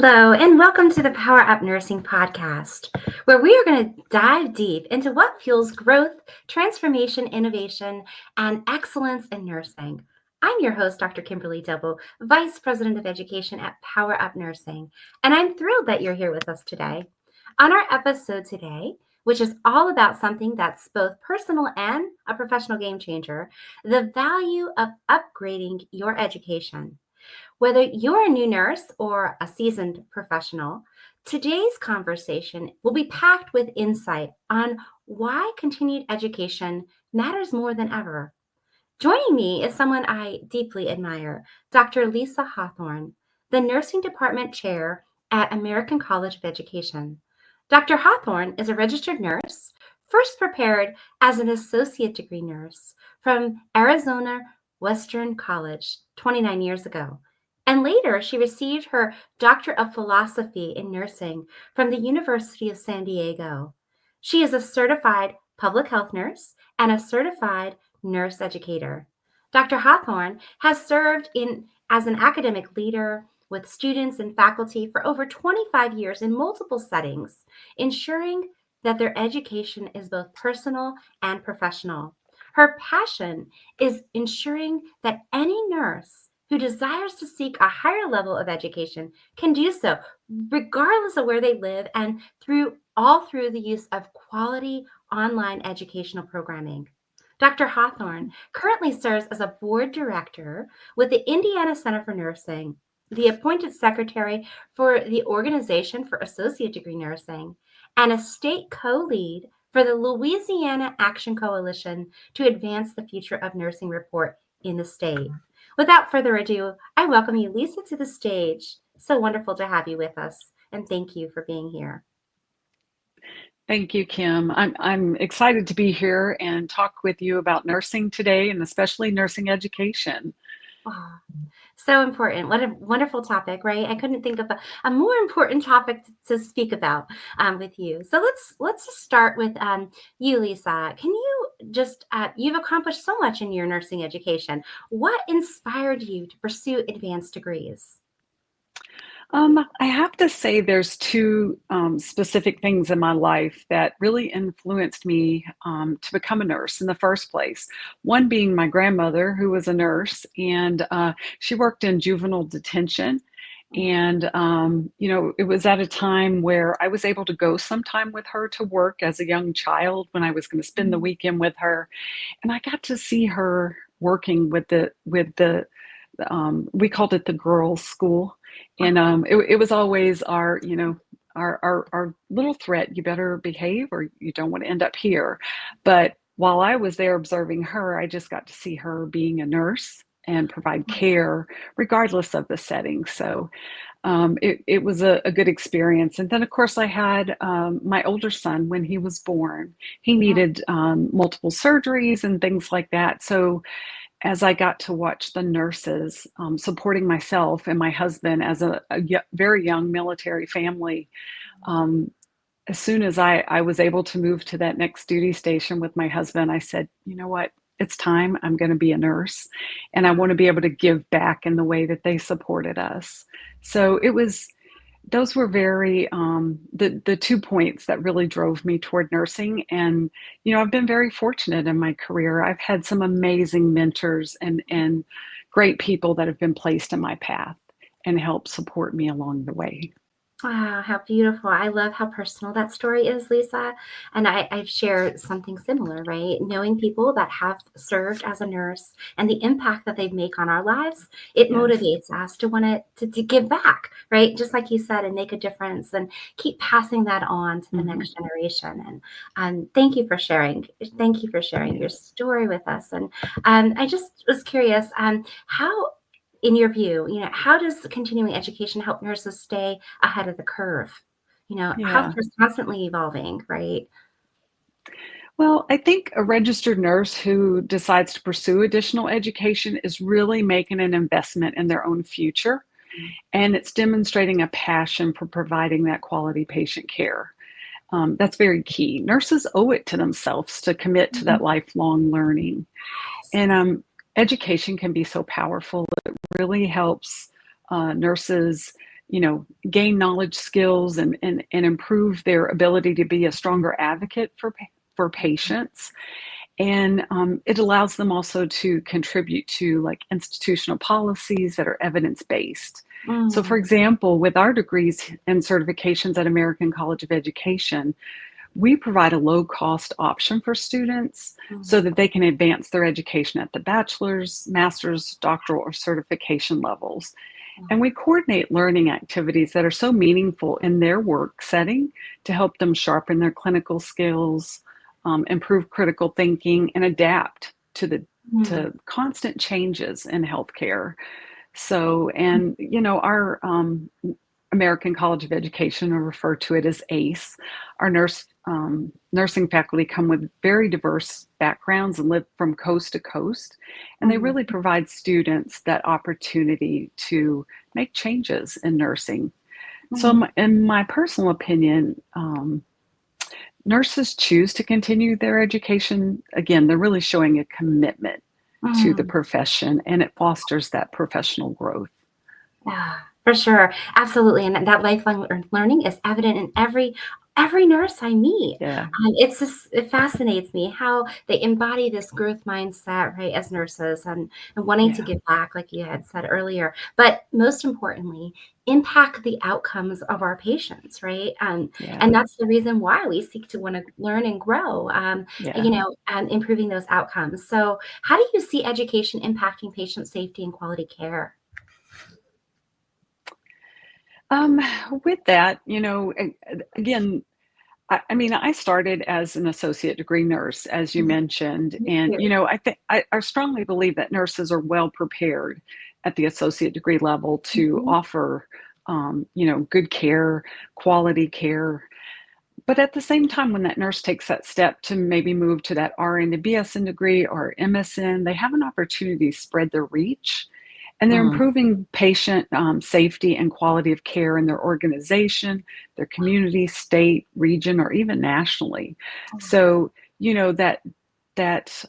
Hello, and welcome to the Power Up Nursing Podcast, where we are going to dive deep into what fuels growth, transformation, innovation, and excellence in nursing. I'm your host, Dr. Kimberly Delbo, Vice President of Education at Power Up Nursing, and I'm thrilled that you're here with us today. On our episode today, which is all about something that's both personal and a professional game changer, the value of upgrading your education. Whether you're a new nurse or a seasoned professional, today's conversation will be packed with insight on why continued education matters more than ever. Joining me is someone I deeply admire, Dr. Lisa Hawthorne, the Nursing Department Chair at American College of Education. Dr. Hawthorne is a registered nurse, first prepared as an associate degree nurse from Arizona Western College 29 years ago. And later, she received her Doctorate of Philosophy in Nursing from the University of San Diego. She is a certified public health nurse and a certified nurse educator. Dr. Hawthorne has served as an academic leader with students and faculty for over 25 years in multiple settings, ensuring that their education is both personal and professional. Her passion is ensuring that any nurse who desires to seek a higher level of education can do so, regardless of where they live and through the use of quality online educational programming. Dr. Hawthorne currently serves as a board director with the Indiana Center for Nursing, the appointed secretary for the Organization for Associate Degree Nursing, and a state co-lead for the Louisiana Action Coalition to Advance the Future of Nursing report in the state. Without further ado, I welcome you, Lisa, to the stage. So wonderful to have you with us, and thank you for being here. Thank you, Kim. I'm excited to be here and talk with you about nursing today, and especially nursing education. Oh, so important. What a wonderful topic, right? I couldn't think of a more important topic to speak about with you. So let's just start with you, Lisa. Can you just you've accomplished so much in your nursing education. What inspired you to pursue advanced degrees? I have to say there's two specific things in my life that really influenced me to become a nurse in the first place. One being my grandmother, who was a nurse, and she worked in juvenile detention. And, it was at a time where I was able to go sometime with her to work as a young child when I was going to spend the weekend with her. And I got to see her working with the we called it the girls' school. And it was always our little threat: you better behave or you don't want to end up here. But while I was there observing her, I just got to see her being a nurse and provide care regardless of the setting. So it was a good experience. And then, of course, I had my older son when he was born. He needed multiple surgeries and things like that. So as I got to watch the nurses supporting myself and my husband as a very young military family, as soon as I was able to move to that next duty station with my husband, I said, you know what? It's time. I'm going to be a nurse, and I want to be able to give back in the way that they supported us. So those were very the 2 points that really drove me toward nursing. And I've been very fortunate in my career. I've had some amazing mentors and great people that have been placed in my path and helped support me along the way. Wow, how beautiful. I love how personal that story is, Lisa. And I've shared something similar, right? Knowing people that have served as a nurse and the impact that they make on our lives, it Yes. motivates us to want to give back, right? Just like you said, and make a difference and keep passing that on to the next generation. And thank you for sharing. Thank you for sharing your story with us. And I just was curious, how in your view, how does continuing education help nurses stay ahead of the curve? Yeah. Healthcare is constantly evolving, right? Well, I think a registered nurse who decides to pursue additional education is really making an investment in their own future, and it's demonstrating a passion for providing that quality patient care. That's very key. Nurses owe it to themselves to commit to that lifelong learning. And education can be so powerful. It really helps nurses gain knowledge skills and improve their ability to be a stronger advocate for patients. And it allows them also to contribute to like institutional policies that are evidence-based. So, for Mm, example, with our degrees and certifications at American College of Education, we provide a low-cost option for students so mm, that they can advance their education at the bachelor's, master's, doctoral, or certification levels. And we coordinate learning activities that are so meaningful in their work setting to help them sharpen their clinical skills, improve critical thinking, and adapt mm, to constant changes in healthcare. So, and our American College of Education, or refer to it as ACE, our nursing faculty come with very diverse backgrounds and live from coast to coast, and they mm, really provide students that opportunity to make changes in nursing. So, mm, in my personal opinion, nurses choose to continue their education. Again, they're really showing a commitment to the mm. profession, and it fosters that professional growth. Yeah, for sure. Absolutely. And that lifelong learning is evident in every nurse I meet. Yeah, It's just it fascinates me how they embody this growth mindset, right, as nurses and wanting to yeah, give back, like you had said earlier. But most importantly, impact the outcomes of our patients, right? yeah, And that's the reason why we seek to want to learn and grow, yeah. and improving those outcomes. So, how do you see education impacting patient safety and quality care? Um, with that, again, I mean, I started as an associate degree nurse, as you Mhm. mentioned, Me and too. I think I strongly believe that nurses are well prepared at the associate degree level to Mhm. offer, good care, quality care. But at the same time, when that nurse takes that step to maybe move to that RN to BSN degree or MSN, they have an opportunity to spread their reach, and they're Mm. improving patient safety and quality of care in their organization, their community, state, region, or even nationally. So, that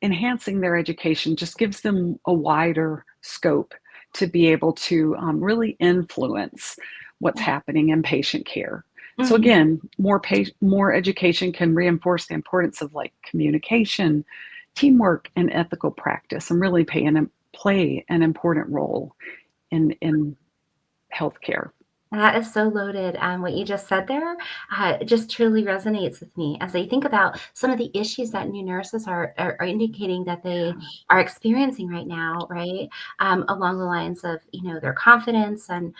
enhancing their education just gives them a wider scope to be able to really influence what's Yeah. happening in patient care. So Mhm. again, more education can reinforce the importance of like communication, teamwork, and ethical practice, and really play an important role in healthcare. That is so loaded. What you just said there just truly resonates with me as I think about some of the issues that new nurses are indicating that they Yeah, are experiencing right now, right? Along the lines of, their confidence. And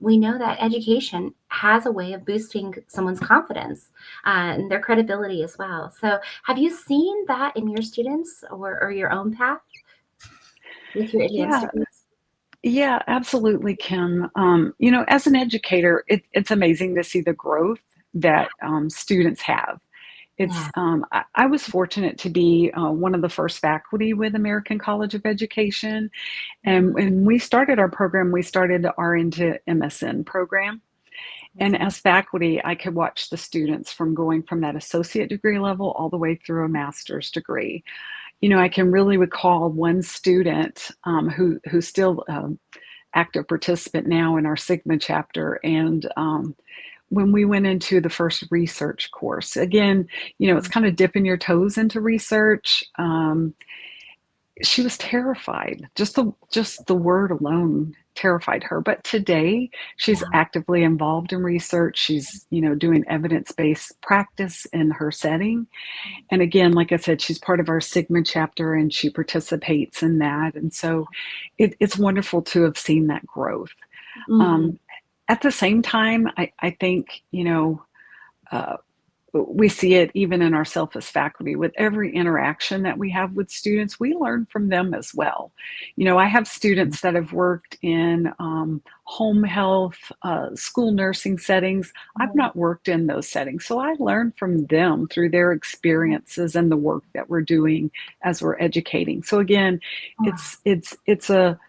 we know that education has a way of boosting someone's confidence and their credibility as well. So, have you seen that in your students or your own path with your advanced yeah, degrees? yeah, absolutely, Kim. As an educator, it's amazing to see the growth that students have. Yeah. I was fortunate to be one of the first faculty with American College of Education, and Mhm. when we started our program, we started the RN to MSN program. And Amazing. as faculty, I could watch the students from going from that associate degree level all the way through a master's degree. I can really recall one student who's still active participant now in our Sigma chapter, and when we went into the first research course, again, it's Mhm. kind of dipping your toes into research. She was terrified. Just the word alone terrified her. But today, she's Yeah. actively involved in research. She's, doing evidence-based practice in her setting. And again, like I said, she's part of our Sigma chapter and she participates in that. And so it's wonderful to have seen that growth. Mhm. Um, at the same time, I think, uh, we see it even in ourselves as faculty. With every interaction that we have with students, we learn from them as well. I have students that have worked in home health, school nursing settings. I've Mhm. not worked in those settings, so I learn from them through their experiences and the work that we're doing as we're educating. So again, it's it's it's a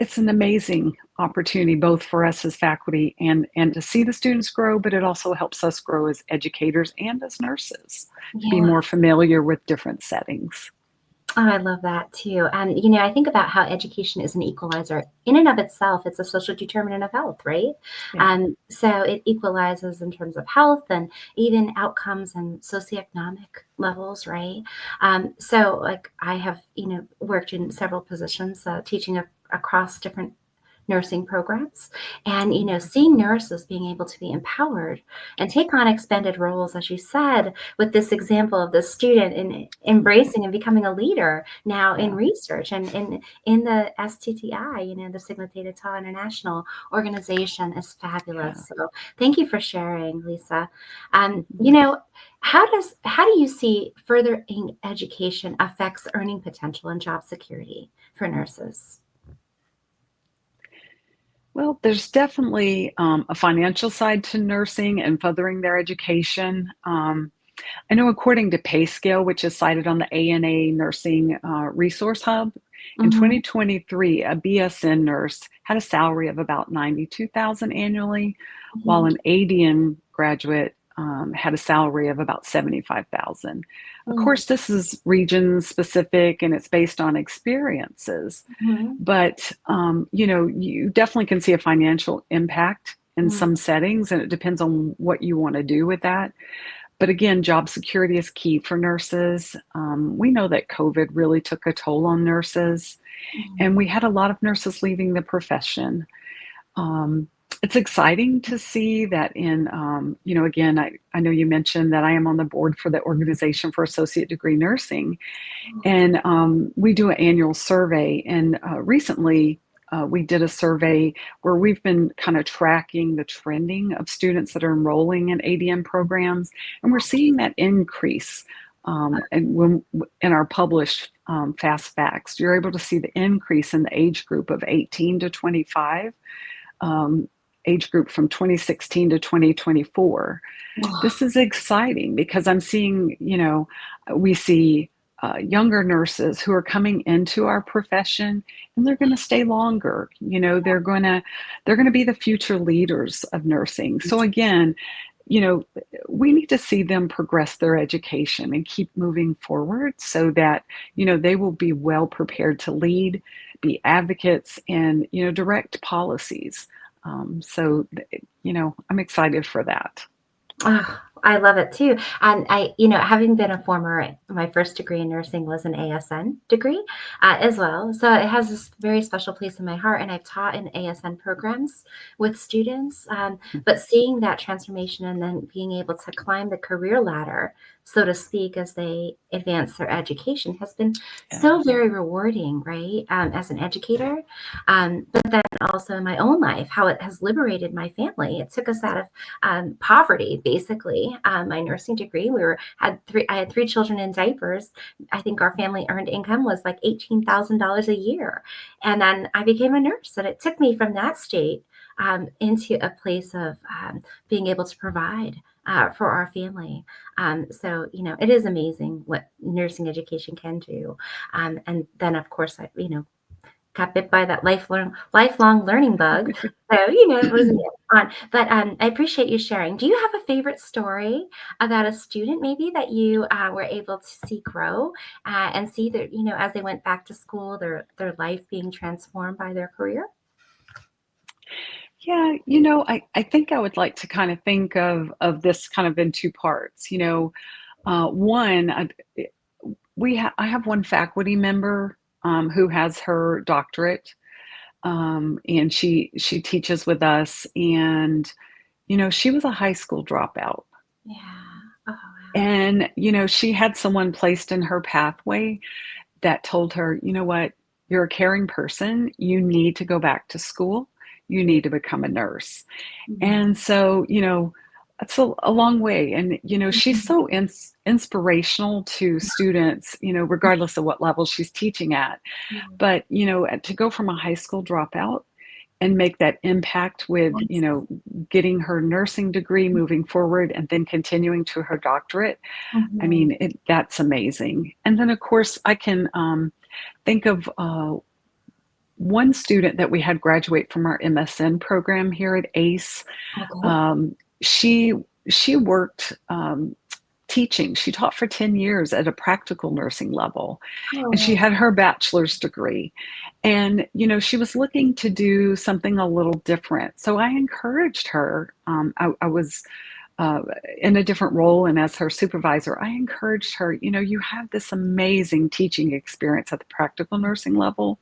it's an amazing opportunity both for us as faculty and to see the students grow, but it also helps us grow as educators and as nurses to be Yeah. more familiar with different settings. Oh, I love that too. And, I think about how education is an equalizer in and of itself. It's a social determinant of health, right? Yeah, So it equalizes in terms of health and even outcomes and socioeconomic levels, right? So, like, I have, worked in several positions teaching across different nursing programs, and seeing nurses being able to be empowered and take on expanded roles, as you said, with this example of the student in embracing and becoming a leader now in yeah, research and in the STTI, the Sigma Theta Tau International organization is yeah. fabulous. So thank you for sharing, Lisa. Mhm. How do you see furthering education affects earning potential and job security for nurses? Well, there's definitely a financial side to nursing and furthering their education. I know according to Pay Scale, which is cited on the ANA Nursing Resource Hub, in Hmm. 2023, a BSN nurse had a salary of about 92,000 annually, while Hmm. an ADN graduate had a salary of about 75,000. Of course, this is region specific and it's based on experiences, Hmm. but you definitely can see a financial impact in some settings, and it depends on what you want to do with that. But again, job security is key for nurses. We know that COVID really took a toll on nurses, and we had a lot of nurses leaving the profession. Um, it's exciting to see that again, I know you mentioned that I am on the board for the Organization for Associate Degree Nursing, and we do an annual survey. And recently, we did a survey where we've been kind of tracking the trending of students that are enrolling in ADM programs, and we're seeing that increase. And when in our published Fast Facts, you're able to see the increase in the age group of 18 to 25, um, age group from 2016 to 2024. This is exciting because I'm seeing, we see younger nurses who are coming into our profession, and they're going to stay longer. They're going to be the future leaders of nursing. So again, you know, we need to see them progress their education and keep moving forward so that, they will be well prepared to lead, be advocates, and, direct policies. I'm excited for that. Oh, I love it too. And having been a former, my first degree in nursing was an ASN degree as well. So it has this very special place in my heart. And I've taught in ASN programs with students. But seeing that transformation and then being able to climb the career ladder, so to speak, as they advance their education has been Yeah. so very rewarding, right? As an educator. But then also in my own life, how it has liberated my family. It took us out of poverty, basically. My nursing degree, I had three children in diapers. I think our family earned income was like $18,000 a year. And then I became a nurse, and it took me from that state into a place of being able to provide for our family. So, it is amazing what nursing education can do. And then, of course, I, got bit by that lifelong learning bug. So, it wasn't on. But I appreciate you sharing. Do you have a favorite story about a student maybe that you were able to see grow and see that, as they went back to school, their life being transformed by their career? Yeah, I think I would like to kind of think of this kind of in two parts. One, I have one faculty member who has her doctorate, and she teaches with us, and she was a high school dropout, Yeah. Oh, wow. and she had someone placed in her pathway that told her, you know what, you're a caring person, you need to go back to school, you need to become a nurse. Mhm. And so, that's a long way. And, she's Mhm. so inspirational to students, regardless of what level she's teaching at. Mhm. But, to go from a high school dropout and make that impact with, getting her nursing degree moving forward and then continuing to her doctorate, I Mhm. mean, that's amazing. And then, of course, I can think of one student that we had graduate from our MSN program here at ACE. Okay. Um, she she worked teaching. She taught for 10 years at a practical nursing level, and she Oh, had her bachelor's degree. And, she was looking to do something a little different. So I encouraged her. I was uh, in a different role and as her supervisor, I encouraged her, you have this amazing teaching experience at the practical nursing level.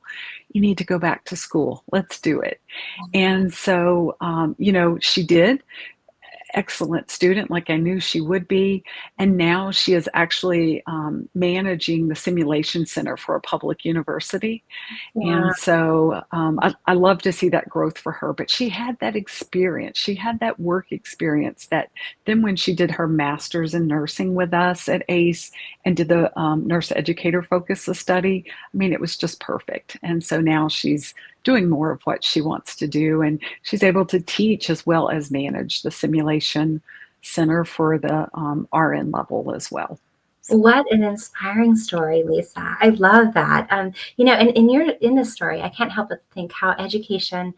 You need to go back to school. Let's do it. yeah. And so, she did. Excellent student, like I knew she would be. And now she is actually managing the simulation center for a public university. Wow. And so I love to see that growth for her. But she had that experience. She had that work experience that then when she did her master's in nursing with us at ACE and did the nurse educator focus the study, I mean, it was just perfect. And so now she's doing more of what she wants to do. And she's able to teach as well as manage the simulation center for the RN level as well. So, What an inspiring story, Lisa. I love that. And in this story, I can't help but think how education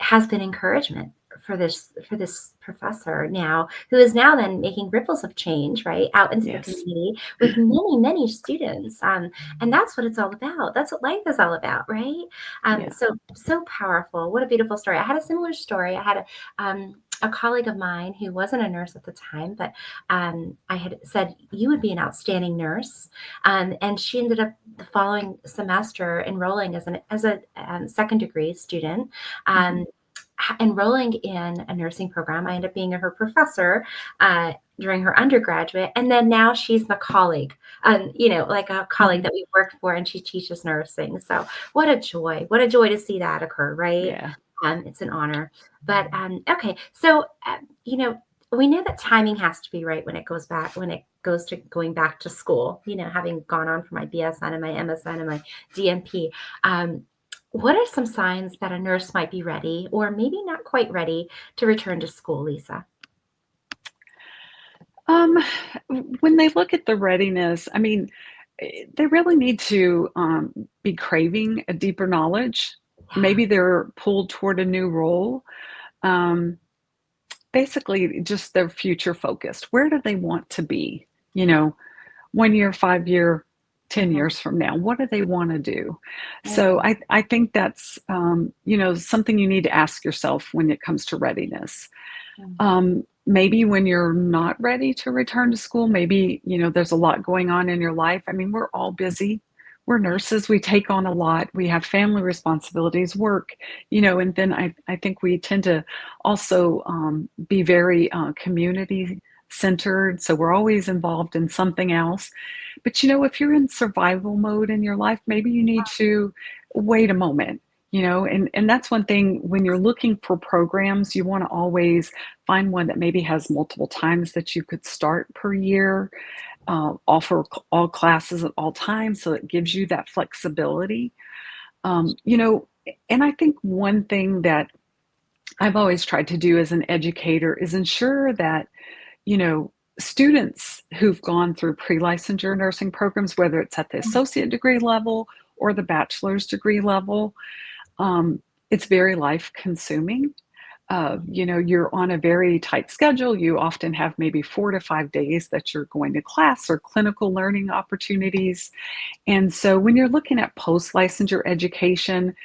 has been encouragement for this professor now, who is now then making ripples of change right out into the yes. community with many students, and that's what it's all about. That's what life is all about, right? Yeah. So powerful. What a beautiful story. I had a similar story. I had a colleague of mine who wasn't a nurse at the time, but I had said, you would be an outstanding nurse. And she ended up the following semester enrolling as a second degree student, Hmm. um, enrolling in a nursing program. I ended up being her professor during her undergraduate. And then now she's my colleague, like a colleague Hmm. that we've worked for, and she teaches nursing. So what a joy. What a joy to see that occur, right? Yeah. It's an honor. But okay. So, we know that timing has to be right when it goes to going back to school, having gone on for my BSN and my MSN and my DNP. What are some signs that a nurse might be ready or maybe not quite ready to return to school, Lisa? Um, when they look at the readiness, I mean, they really need to be craving a deeper knowledge. Yeah. Maybe they're pulled toward a new role. Um, Basically, just their future focused. Where do they want to be? You Yeah. know, 1 year, 5 year, 10 Mhm. years from now? What do they want to do? So Mm, I think that's, something you need to ask yourself when it comes to readiness. mm. Maybe when you're not ready to return to school, maybe, there's a lot going on in your life. I mean, we're all busy. We're Yeah. nurses, we take on a lot. We have family responsibilities, work, and then I think we tend to also be very community centered. So we're always involved in something else. But, if you're in survival mode in your life, maybe you need to wait a moment. And that's one thing when you're looking for programs, you want to always find one that maybe has multiple times that you could start per year, offer all classes at all times, so it gives you that flexibility. Um, you know, and I think one thing that I've always tried to do as an educator is ensure that, you know, students who've gone through pre-licensure nursing programs, whether it's at the associate degree level or the bachelor's degree level, it's very life consuming. You're on a very tight schedule. You often have maybe 4 to 5 days that you're going to class or clinical learning opportunities. And so when you're looking at post licensure education,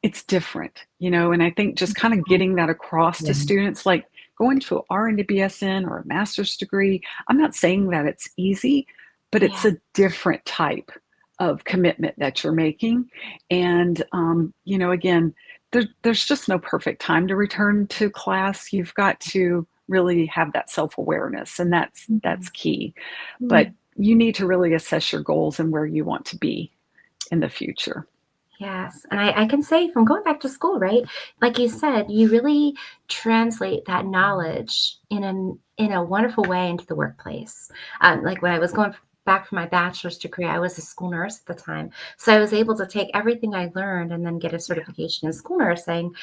it's different, and I think just kind of getting that across to Yeah. students, like going to an RN to BSN or a master's degree, I'm not saying that it's easy, but it's Yeah. a different type of commitment that you're making. And, again, there's just no perfect time to return to class. You've got to really have that self-awareness, and that's Mhm. key. But Mm. you need to really assess your goals and where you want to be in the future. Yes. And I can say from going back to school, right? Like you said, you really translate that knowledge in a wonderful way into the workplace. Like when I was going back for my bachelor's degree, I was a school nurse at the time. So I was able to take everything I learned and then get a Yeah. certification in school nursing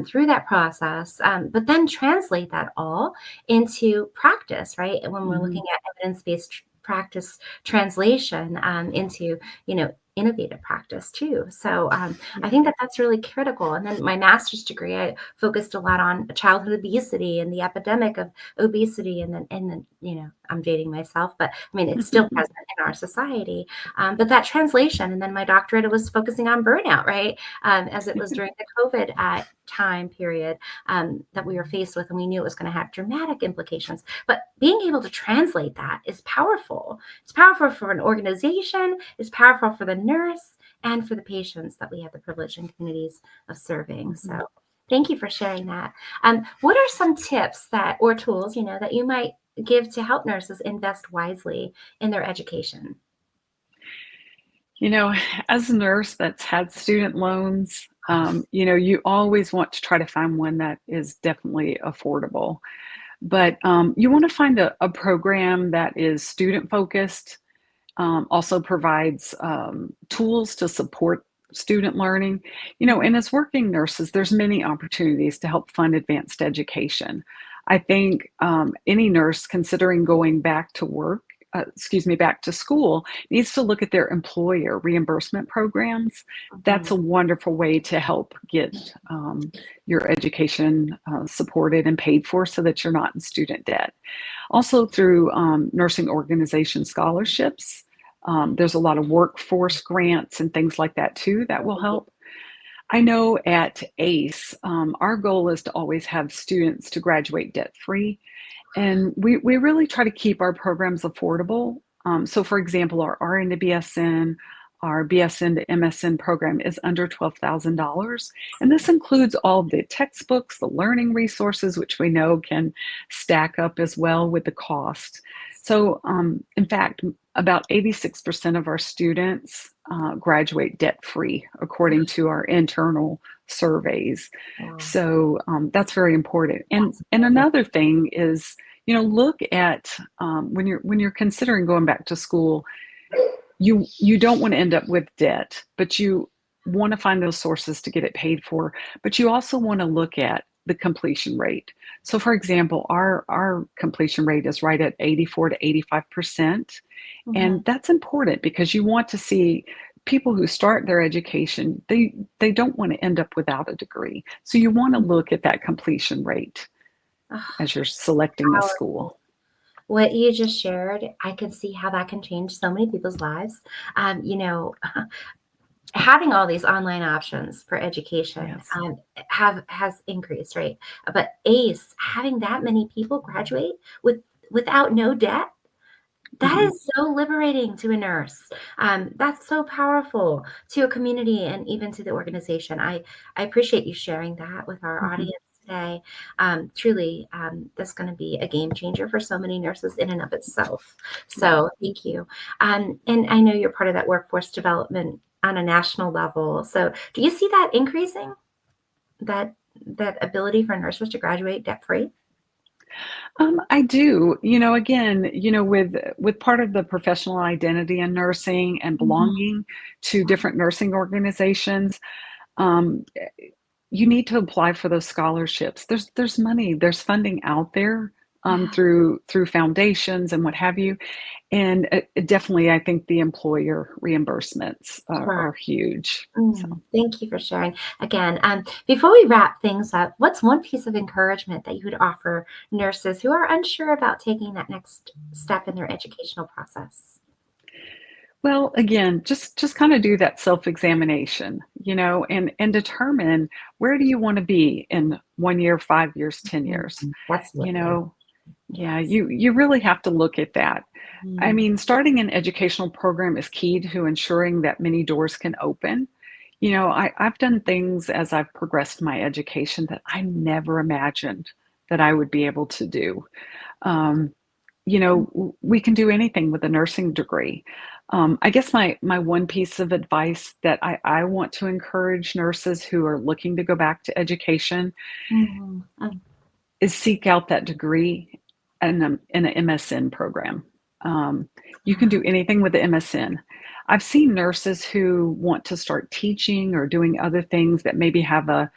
through that process, but then translate that all into practice, right? And when we're Hmm. looking at evidence-based practice translation into, you know, innovative practice too. So I think that that's really critical. And then my master's degree, I focused a lot on childhood obesity and the epidemic of obesity. And then, I'm dating myself, but I mean, it's still present in our society. But that translation, and then my doctorate was focusing on burnout, right? As it was during the COVID time period that we were faced with, and we knew it was going to have dramatic implications. But being able to translate that is powerful. It's powerful for an organization, it's powerful for the nurse, and for the patients that we have the privilege and communities of serving. So thank you for sharing that. What are some tips or tools, that you might give to help nurses invest wisely in their education? You know, as a nurse that's had student loans, you always want to try to find one that is definitely affordable. But you want to find a program that is student focused, also provides tools to support student learning. And as working nurses, there's many opportunities to help fund advanced education. I think any nurse considering going back to back to school needs to look at their employer reimbursement programs. That's a wonderful way to help get your education supported and paid for so that you're not in student debt. Also through nursing organization scholarships. There's a lot of workforce grants and things like that too that will help. I know at ACE, our goal is to always have students to graduate debt-free. And we really try to keep our programs affordable. So for example, our RN to BSN, our BSN to MSN program is under $12,000. And this includes all the textbooks, the learning resources, which we know can stack up as well with the cost. So in fact, about 86% of our students graduate debt-free, according to our internal surveys. Wow. So that's very important. And That's another thing is, look at when you're considering going back to school, you don't want to end up with debt, but you want to find those sources to get it paid for. But you also want to look at the completion rate. So for example, our completion rate is right at 84 to 85%. And that's important because you want to see people who start their education, they don't want to end up without a degree. So you want to look at that completion rate as you're selecting a school. What you just shared, I can see how that can change so many people's lives. Having all these online options for education has increased, right? But ACE, having that many people graduate without no debt, that is so liberating to a nurse. That's so powerful to a community and even to the organization. I appreciate you sharing that with our audience today. Truly, that's going to be a game changer for so many nurses in and of itself. So thank you. And I know you're part of that workforce development on a national level. So do you see that increasing, that ability for nurses to graduate debt-free? I do. Again, with part of the professional identity in nursing and belonging to different nursing organizations, um, you need to apply for those scholarships. There's money, there's funding out there through foundations and what have you. And definitely, I think the employer reimbursements are huge. So. Thank you for sharing. Again, before we wrap things up, what's one piece of encouragement that you would offer nurses who are unsure about taking that next step in their educational process? Well, again, just kind of do that self-examination, and determine where do you want to be in 1 year, 5 years, 10 years. Absolutely. Yeah, you really have to look at that. I mean, starting an educational program is key to ensuring that many doors can open. I've done things as I've progressed my education that I never imagined that I would be able to do. Um, we can do anything with a nursing degree. I guess my one piece of advice that I want to encourage nurses who are looking to go back to education Mhm. is seek out that degree in an MSN program. You can do anything with the MSN. I've seen nurses who want to start teaching or doing other things that maybe have a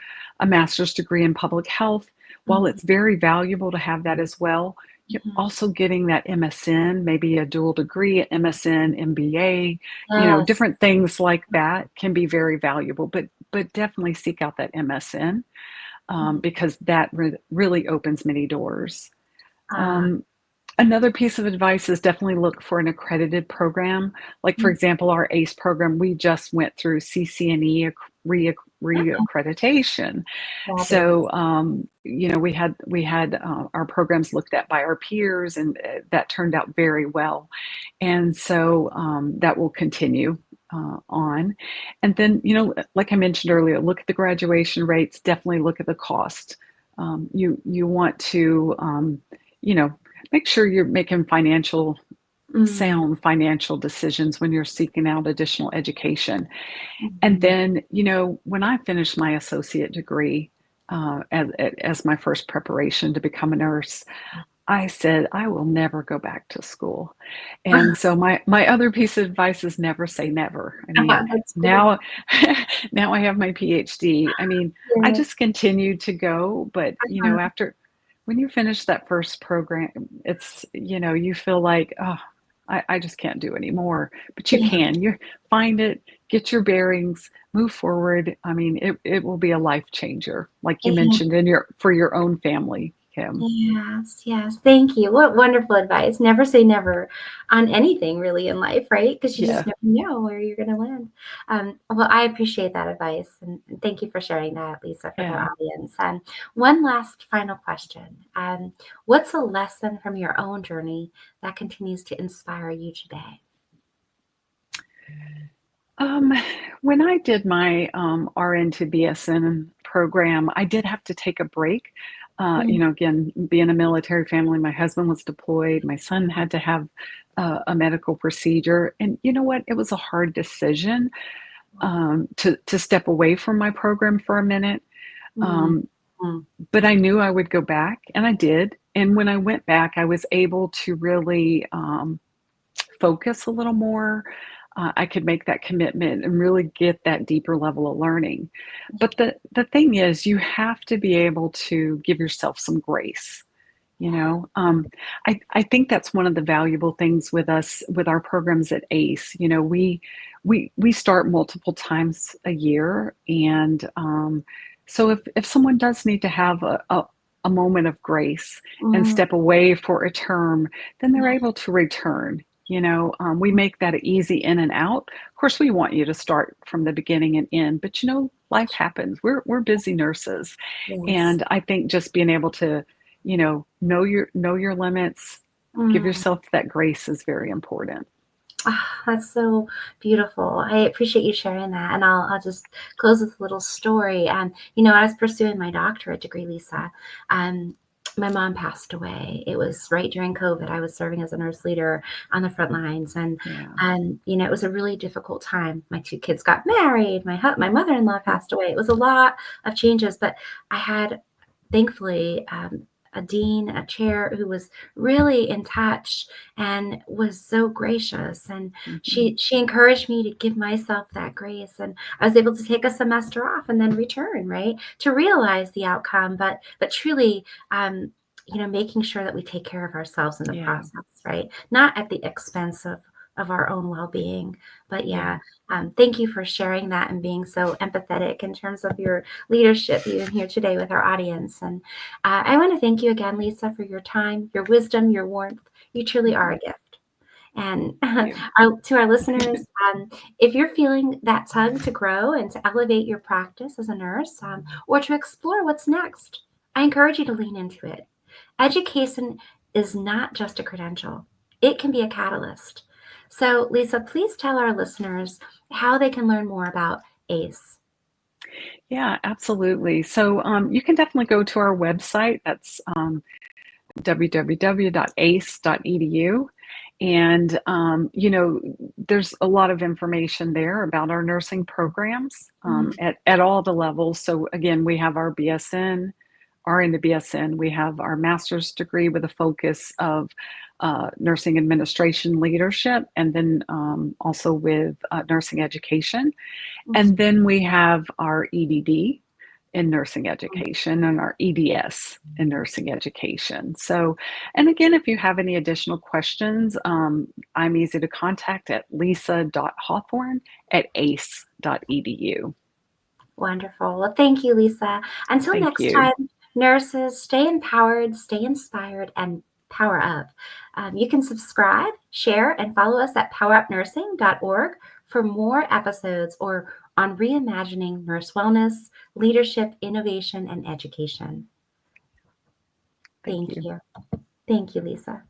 master's degree in public health. While it's very valuable to have that as well, You're Mhm. also getting that MSN, maybe a dual degree, MSN, MBA, Yes. different things like that can be very valuable, but definitely seek out that MSN, Mhm. because that really opens many doors. Ah, Um, Another piece of advice is definitely look for an accredited program. Like, for mm, example, our ACE program, we just went through CCNE reaccreditation. fabulous. So, we had our programs looked at by our peers, and that turned out very well. And so that will continue on. And then, like I mentioned earlier, look at the graduation rates. Definitely look at the cost. You want to, you know, make sure you're making Mm, sound financial decisions when you're seeking out additional education. And mhm. then, when I finished my associate degree, as my first preparation to become a nurse, I said, I will never go back to school. And so my other piece of advice is never say never. I mean, That's great. now now I have my PhD. I mean, I Yes. just continued to go, but Uh-huh. after when you finish that first program, it's, you feel like, oh, I just can't do anymore. But you Yeah. can. You find it, get your bearings, move forward. I mean, it will be a life changer, like you Yeah. mentioned, for your own family, Kim. Yes, yes. Thank you. What wonderful advice. Never say never on anything really in life, right? Because you just Yeah, never know where you're going to land. Well, I appreciate that advice. And thank you for sharing that, Lisa, for the yeah. audience. And one last final question. What's a lesson from your own journey that continues to inspire you today? Um, when I did my RN to BSN program, I did have to take a break. Mm, Again, being a military family, my husband was deployed. My son had to have a medical procedure, and you know what? It was a hard decision to step away from my program for a minute. mm, Um, mm. but I knew I would go back, and I did. And when I went back, I was able to really focus a little more. I could make that commitment and really get that deeper level of learning. But the thing is, you have to be able to give yourself some grace. I think that's one of the valuable things with us with our programs at ACE. We start multiple times a year, and so if someone does need to have a moment of grace and Mm, step away for a term, then they're yeah, able to return. We make that an easy in and out. Of course, we want you to start from the beginning and end, but life happens. We're busy nurses, yes. and I think just being able to know your limits, give Mm. yourself that grace is very important. Ah, that's so beautiful. I appreciate you sharing that. And I'll just close with a little story. I was pursuing my doctorate degree, Lisa. Um, my mom passed away. It was right during COVID. I was serving as a nurse leader on the front lines, Yeah. it was a really difficult time. My two kids got married. My mother-in-law passed away. It was a lot of changes, but I had, thankfully, a dean, a chair who was really in touch and was so gracious, and Mhm. she encouraged me to give myself that grace, and I was able to take a semester off and then return, right, to realize the outcome, but truly, making sure that we take care of ourselves in the Yeah. process, right, not at the expense of our own well-being. But Yeah. yeah, thank you for sharing that and being so empathetic in terms of your leadership even here today with our audience. And I want to thank you again, Lisa, for your time, your wisdom, your warmth. You truly are Mhm. a gift. And You. to our listeners, if you're feeling that tug to grow and to elevate your practice as a nurse, or to explore what's next, I encourage you to lean into it. Education is not just a credential, it can be a catalyst. So, Lisa, please tell our listeners how they can learn more about ACE. Yeah, absolutely. So you can definitely go to our website. That's www.ace.edu. And, there's a lot of information there about our nursing programs Mm, at all the levels. So, again, we have our BSN, RN to BSN. We have our master's degree with a focus of nursing administration leadership, and then also with nursing education. mm, And then we have our EDD. in nursing education and our EDS in nursing education. So, and again, if you have any additional questions, I'm easy to contact at lisa.hawthorne@ace.edu. Wonderful. Well, thank you, Lisa. Until Thank next you. time, nurses, stay empowered, stay inspired, and power up. You can subscribe, share, and follow us at powerupnursing.org for more episodes or on reimagining nurse wellness, leadership, innovation, and education. Thank Thank you. you. Thank you, Lisa.